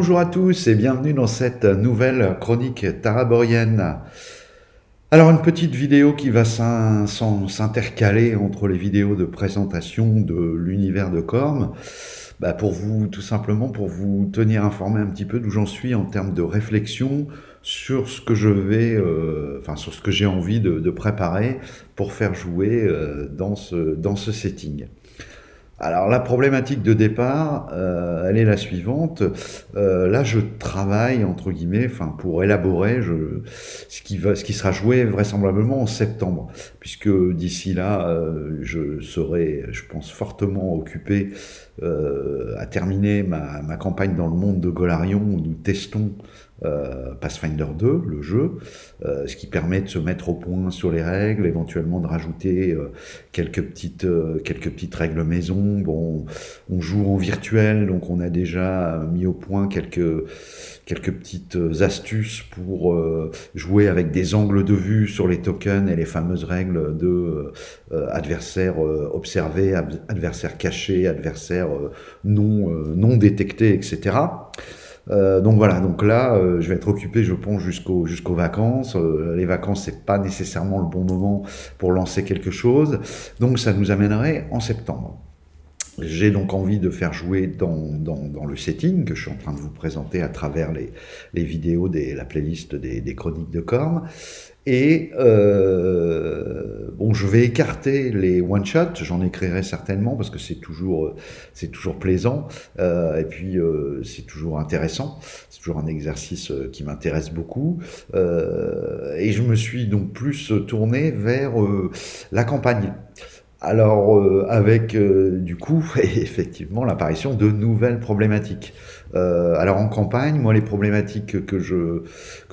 Bonjour à tous et bienvenue dans cette nouvelle chronique taraborienne. Alors une petite vidéo qui va s'intercaler entre les vidéos de présentation de l'univers de Corm, pour vous, tout simplement pour vous tenir informé un petit peu d'où j'en suis en termes de réflexion sur ce que je vais, sur ce que j'ai envie de préparer pour faire jouer dans ce setting. Alors la problématique de départ, elle est la suivante. Là, je travaille entre guillemets, pour élaborer ce qui sera joué vraisemblablement en septembre, puisque d'ici là, je serai, je pense, fortement occupé à terminer ma campagne dans le monde de Golarion où nous testons Pathfinder 2, le jeu, ce qui permet de se mettre au point sur les règles, éventuellement de rajouter quelques petites règles maison. Bon, on joue en virtuel, donc on a déjà mis au point quelques petites astuces pour jouer avec des angles de vue sur les tokens et les fameuses règles de adversaire observé, adversaire caché, adversaire non détecté, etc. Donc voilà, donc là, je vais être occupé, je pense, jusqu'aux vacances. Les vacances, c'est pas nécessairement le bon moment pour lancer quelque chose. Donc ça nous amènerait en septembre. J'ai donc envie de faire jouer dans le setting que je suis en train de vous présenter à travers les vidéos, la playlist des chroniques de Corm. Et bon, je vais écarter les one-shots, j'en écrirai certainement parce que c'est toujours plaisant et puis c'est toujours intéressant, c'est toujours un exercice qui m'intéresse beaucoup et je me suis donc plus tourné vers la campagne. Alors, avec du coup, effectivement, l'apparition de nouvelles problématiques. Alors en campagne, moi, les problématiques que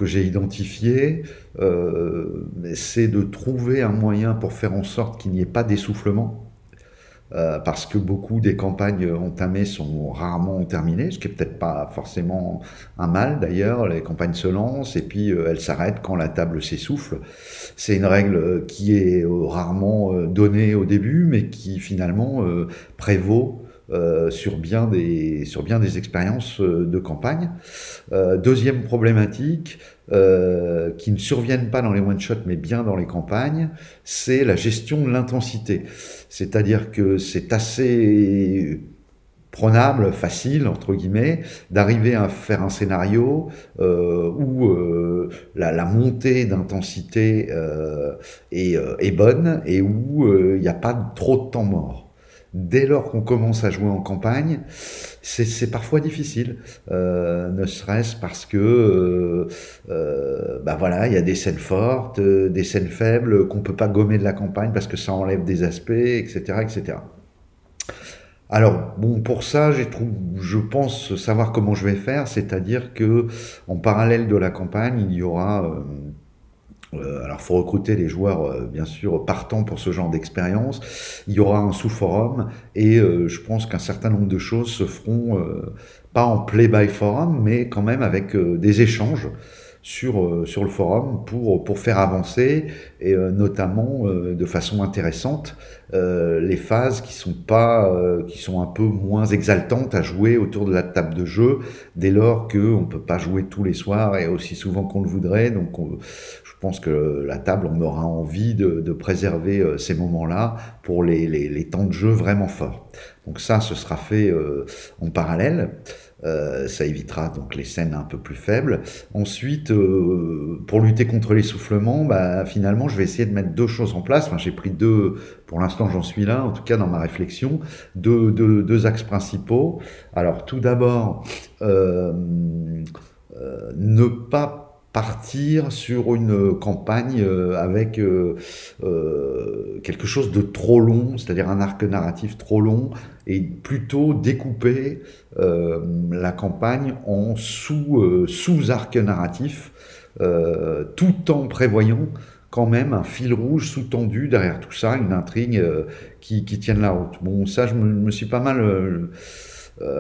j'ai identifiées, c'est de trouver un moyen pour faire en sorte qu'il n'y ait pas d'essoufflement. Parce que beaucoup des campagnes entamées sont rarement terminées, ce qui est peut-être pas forcément un mal d'ailleurs. Les campagnes se lancent et puis elles s'arrêtent quand la table s'essouffle. C'est une règle qui est rarement donnée au début, mais qui finalement prévaut sur bien des expériences de campagne. Deuxième problématique, qui ne surviennent pas dans les one-shots mais bien dans les campagnes, c'est la gestion de l'intensité. C'est-à-dire que c'est assez prenable, facile, entre guillemets, d'arriver à faire un scénario où la montée d'intensité est bonne et où il n'y a pas trop de temps mort. Dès lors qu'on commence à jouer en campagne, c'est parfois difficile, ne serait-ce parce que voilà, il y a des scènes fortes, des scènes faibles qu'on peut pas gommer de la campagne parce que ça enlève des aspects, etc., etc. Alors bon, pour ça, je pense savoir comment je vais faire, c'est-à-dire que en parallèle de la campagne, il y aura alors, faut recruter les joueurs, bien sûr, partants pour ce genre d'expérience. Il y aura un sous-forum et je pense qu'un certain nombre de choses se feront, pas en play-by-forum, mais quand même avec des échanges sur le forum pour faire avancer et notamment de façon intéressante les phases qui sont un peu moins exaltantes à jouer autour de la table de jeu dès lors qu'on peut pas jouer tous les soirs et aussi souvent qu'on le voudrait. Donc je pense que la table, on aura envie de préserver ces moments-là pour les temps de jeu vraiment forts. Donc ça, ce sera fait en parallèle. Ça évitera donc les scènes un peu plus faibles. Ensuite, pour lutter contre l'essoufflement, finalement, je vais essayer de mettre deux choses en place. Enfin, j'ai pris pour l'instant, j'en suis là, en tout cas dans ma réflexion, deux axes principaux. Alors, tout d'abord, ne pas partir sur une campagne avec quelque chose de trop long, c'est-à-dire un arc narratif trop long, et plutôt découper la campagne en sous-arcs narratifs, tout en prévoyant quand même un fil rouge sous-tendu derrière tout ça, une intrigue qui tienne la route. Bon, ça, je me suis pas mal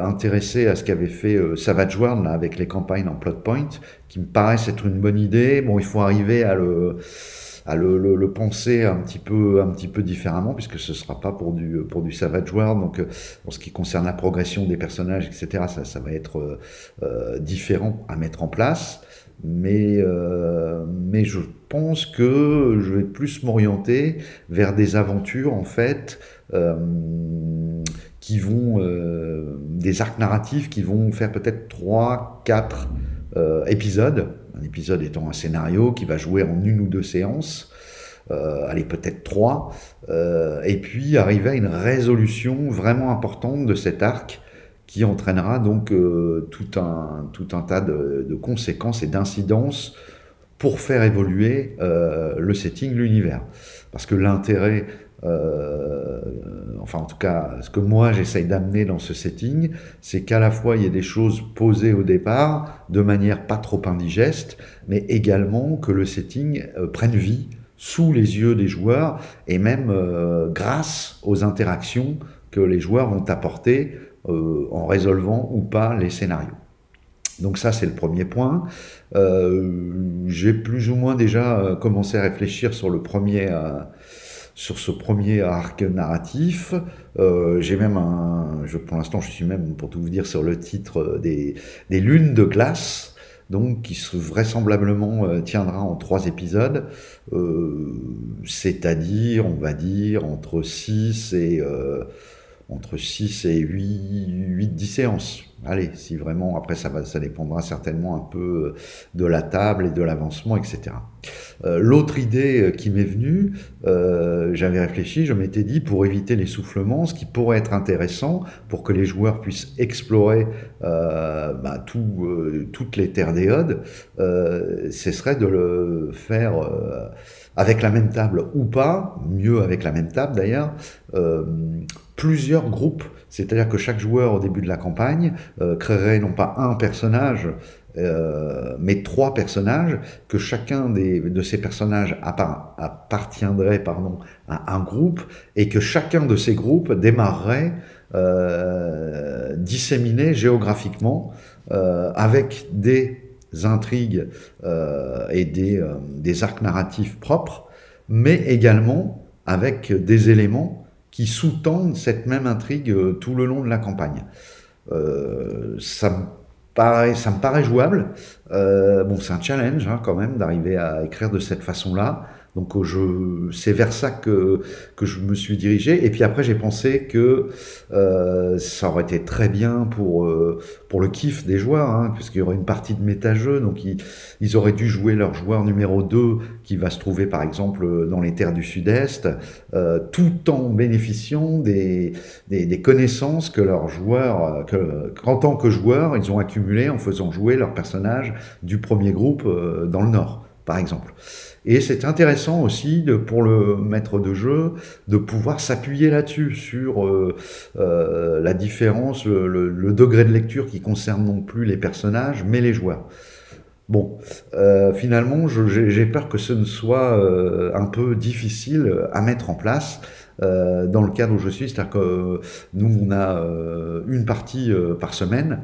intéressé à ce qu'avait fait Savage World là, avec les campagnes en plot point, qui me paraissent être une bonne idée. Bon, il faut arriver à le penser un petit peu différemment, puisque ce sera pas pour du Savage World. Donc, en ce qui concerne la progression des personnages, etc., ça va être différent à mettre en place. Mais je pense que je vais plus m'orienter vers des aventures, en fait, qui vont, des arcs narratifs qui vont faire peut-être 3, 4 épisodes. Un épisode étant un scénario qui va jouer en 1 ou 2 séances, allez, peut-être 3, et puis arriver à une résolution vraiment importante de cet arc qui entraînera donc tout un tas de conséquences et d'incidences pour faire évoluer le setting, l'univers. Parce que l'intérêt, enfin en tout cas, ce que moi j'essaye d'amener dans ce setting, c'est qu'à la fois il y ait des choses posées au départ de manière pas trop indigeste, mais également que le setting prenne vie sous les yeux des joueurs et même grâce aux interactions que les joueurs vont apporter en résolvant ou pas les scénarios. Donc ça, c'est le premier point. J'ai plus ou moins déjà commencé à réfléchir sur ce premier arc narratif. J'ai même pour l'instant, je suis même, pour tout vous dire, sur le titre des lunes de glace, donc qui vraisemblablement tiendra en 3 épisodes, c'est-à-dire, on va dire, entre 6 et 8-10 séances. Allez, si vraiment, après ça dépendra certainement un peu de la table et de l'avancement, etc. L'autre idée qui m'est venue, j'avais réfléchi, je m'étais dit, pour éviter l'essoufflement, ce qui pourrait être intéressant pour que les joueurs puissent explorer toutes les terres d'Éode, ce serait de le faire avec la même table ou pas, mieux avec la même table d'ailleurs, plusieurs groupes, c'est-à-dire que chaque joueur au début de la campagne créerait non pas un personnage, mais 3 personnages, que chacun de ces personnages appartiendrait à un groupe, et que chacun de ces groupes démarrerait disséminé géographiquement avec des intrigues et des arcs narratifs propres, mais également avec des éléments qui sous-tendent cette même intrigue tout le long de la campagne. Ça me paraît jouable. Bon, c'est un challenge quand même d'arriver à écrire de cette façon-là. Donc c'est vers ça que je me suis dirigé. Et puis après, j'ai pensé que ça aurait été très bien pour le kiff des joueurs, puisqu'il y aurait une partie de méta-jeu. Donc ils auraient dû jouer leur joueur numéro 2, qui va se trouver par exemple dans les terres du Sud-Est, tout en bénéficiant des connaissances que leurs joueurs, qu'en tant que joueurs, ils ont accumulées en faisant jouer leurs personnages du premier groupe dans le Nord, par exemple. Et c'est intéressant aussi, pour le maître de jeu, de pouvoir s'appuyer là-dessus, sur la différence, le degré de lecture qui concerne non plus les personnages, mais les joueurs. Bon, finalement, j'ai peur que ce ne soit un peu difficile à mettre en place dans le cadre où je suis. C'est-à-dire que nous, on a une partie par semaine.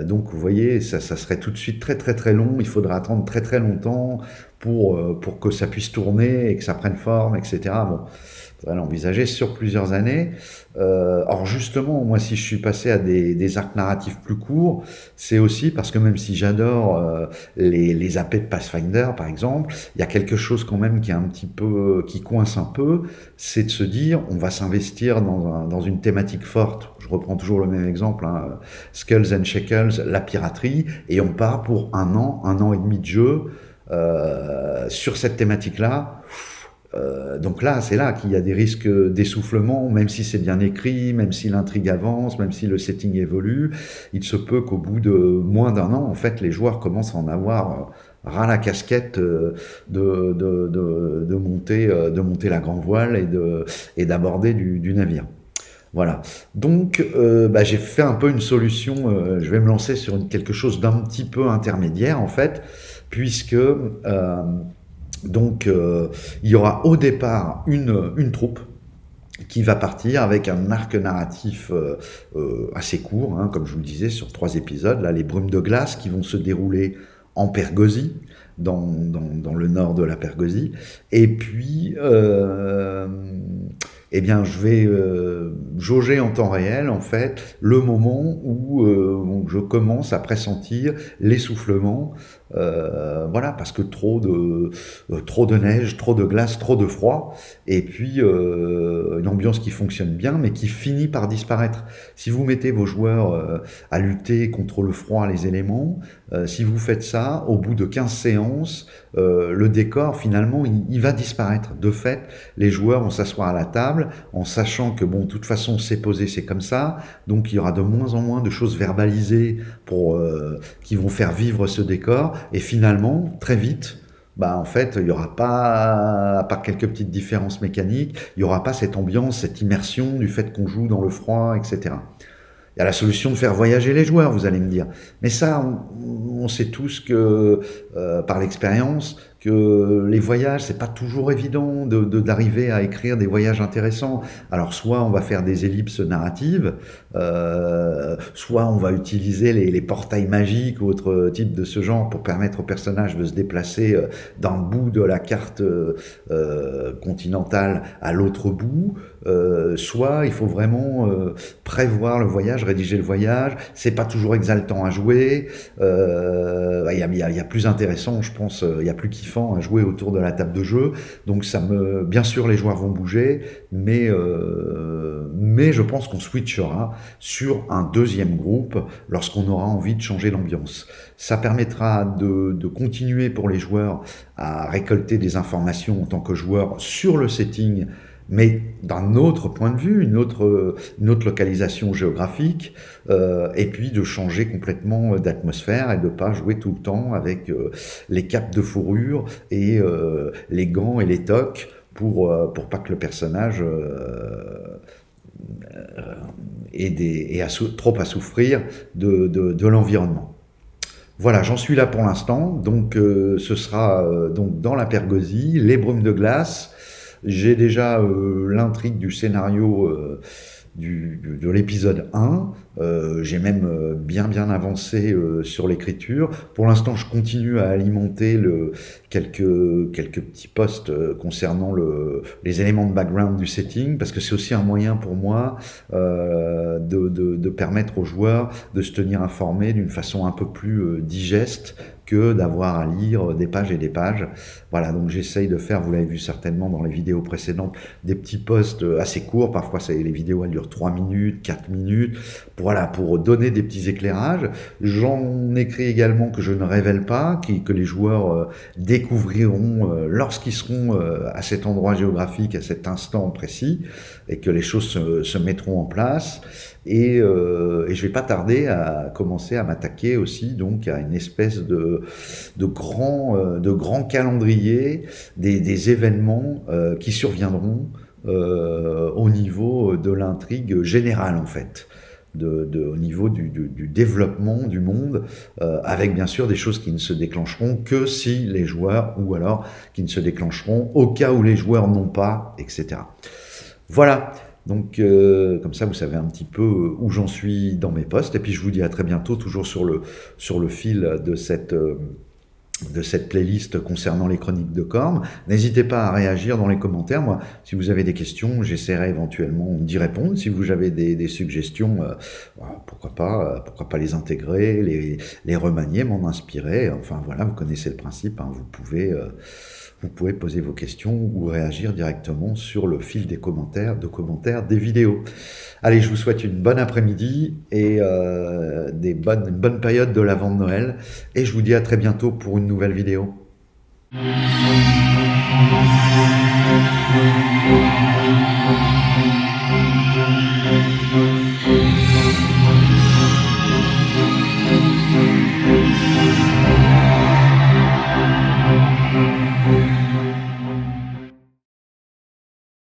Donc vous voyez, ça serait tout de suite très très très long, il faudra attendre très très longtemps pour que ça puisse tourner et que ça prenne forme, etc. Bon, il faudrait l'envisager sur plusieurs années. Or justement, moi si je suis passé à des arcs narratifs plus courts, c'est aussi parce que même si j'adore les AP de Pathfinder par exemple, il y a quelque chose quand même qui coince un peu, c'est de se dire on va s'investir dans une thématique forte. Je reprends toujours le même exemple, Skulls and Shackles, la piraterie, et on part pour un an et demi de jeu sur cette thématique-là. Donc là, c'est là qu'il y a des risques d'essoufflement, même si c'est bien écrit, même si l'intrigue avance, même si le setting évolue. Il se peut qu'au bout de moins d'un an, en fait, les joueurs commencent à en avoir ras la casquette de monter la grand voile et d'aborder du navire. Voilà. Donc, j'ai fait un peu une solution. Je vais me lancer sur quelque chose d'un petit peu intermédiaire, en fait, puisque il y aura au départ une troupe qui va partir avec un arc narratif assez court, comme je vous le disais, sur 3 épisodes. Là, les brumes de glace qui vont se dérouler en Pergosie, dans le nord de la Pergosie. Et puis, eh bien, je vais jauger en temps réel, en fait, le moment où je commence à pressentir l'essoufflement. Voilà, parce que trop de neige, trop de glace, trop de froid, et puis une ambiance qui fonctionne bien, mais qui finit par disparaître. Si vous mettez vos joueurs à lutter contre le froid, les éléments, si vous faites ça, au bout de 15 séances, le décor, finalement, il va disparaître. De fait, les joueurs vont s'asseoir à la table en sachant que, bon, de toute façon, c'est posé, c'est comme ça, donc il y aura de moins en moins de choses verbalisées qui vont faire vivre ce décor, et finalement, très vite, bah en fait, il n'y aura pas, à part quelques petites différences mécaniques, il n'y aura pas cette ambiance, cette immersion du fait qu'on joue dans le froid, etc. Il y a la solution de faire voyager les joueurs, vous allez me dire. Mais ça, on sait tous que, par l'expérience, que les voyages, c'est pas toujours évident d'arriver à écrire des voyages intéressants. Alors, soit on va faire des ellipses narratives, soit on va utiliser les portails magiques ou autre type de ce genre pour permettre au personnage de se déplacer d'un bout de la carte continentale à l'autre bout. Soit il faut vraiment prévoir le voyage, rédiger le voyage. C'est pas toujours exaltant à jouer. Il y a plus intéressant, je pense, il y a plus kiffant à jouer autour de la table de jeu. Donc bien sûr, les joueurs vont bouger, mais je pense qu'on switchera sur un deuxième groupe lorsqu'on aura envie de changer l'ambiance. Ça permettra de continuer pour les joueurs à récolter des informations en tant que joueurs sur le setting, mais d'un autre point de vue, une autre localisation géographique, et puis de changer complètement d'atmosphère et de pas jouer tout le temps avec les capes de fourrure et les gants et les toques pour pas que le personnage ait trop à souffrir de l'environnement. Voilà, j'en suis là pour l'instant. Donc ce sera donc dans la Pergosie, les brumes de glace. J'ai déjà l'intrigue du scénario de l'épisode 1. J'ai même bien avancé sur l'écriture. Pour l'instant, je continue à alimenter quelques petits posts concernant les éléments de background du setting, parce que c'est aussi un moyen pour moi de permettre aux joueurs de se tenir informés d'une façon un peu plus digeste que d'avoir à lire des pages et des pages. Voilà, donc j'essaye de faire, vous l'avez vu certainement dans les vidéos précédentes, des petits posts assez courts. Parfois, les vidéos elles durent 3 minutes, 4 minutes, pour donner des petits éclairages. J'en écris également que je ne révèle pas, que les joueurs découvriront lorsqu'ils seront à cet endroit géographique, à cet instant précis, et que les choses se mettront en place. Et je vais pas tarder à commencer à m'attaquer aussi donc à une espèce de grand calendrier des événements qui surviendront au niveau de l'intrigue générale, en fait, au niveau du développement du monde, avec bien sûr des choses qui ne se déclencheront que si les joueurs, ou alors qui ne se déclencheront au cas où les joueurs n'ont pas, etc. Voilà. Donc comme ça vous savez un petit peu où j'en suis dans mes posts, et puis je vous dis à très bientôt, toujours sur le fil de cette playlist concernant les chroniques de Corme. N'hésitez pas à réagir dans les commentaires. Moi, si vous avez des questions, j'essaierai éventuellement d'y répondre. Si vous avez des suggestions, pourquoi pas les intégrer, les remanier, m'en inspirer. Enfin voilà, vous connaissez le principe, hein. Vous pouvez poser vos questions ou réagir directement sur le fil des commentaires des vidéos. Allez, je vous souhaite une bonne après-midi et une bonne période de l'Avent de Noël. Et je vous dis à très bientôt pour une nouvelle vidéo.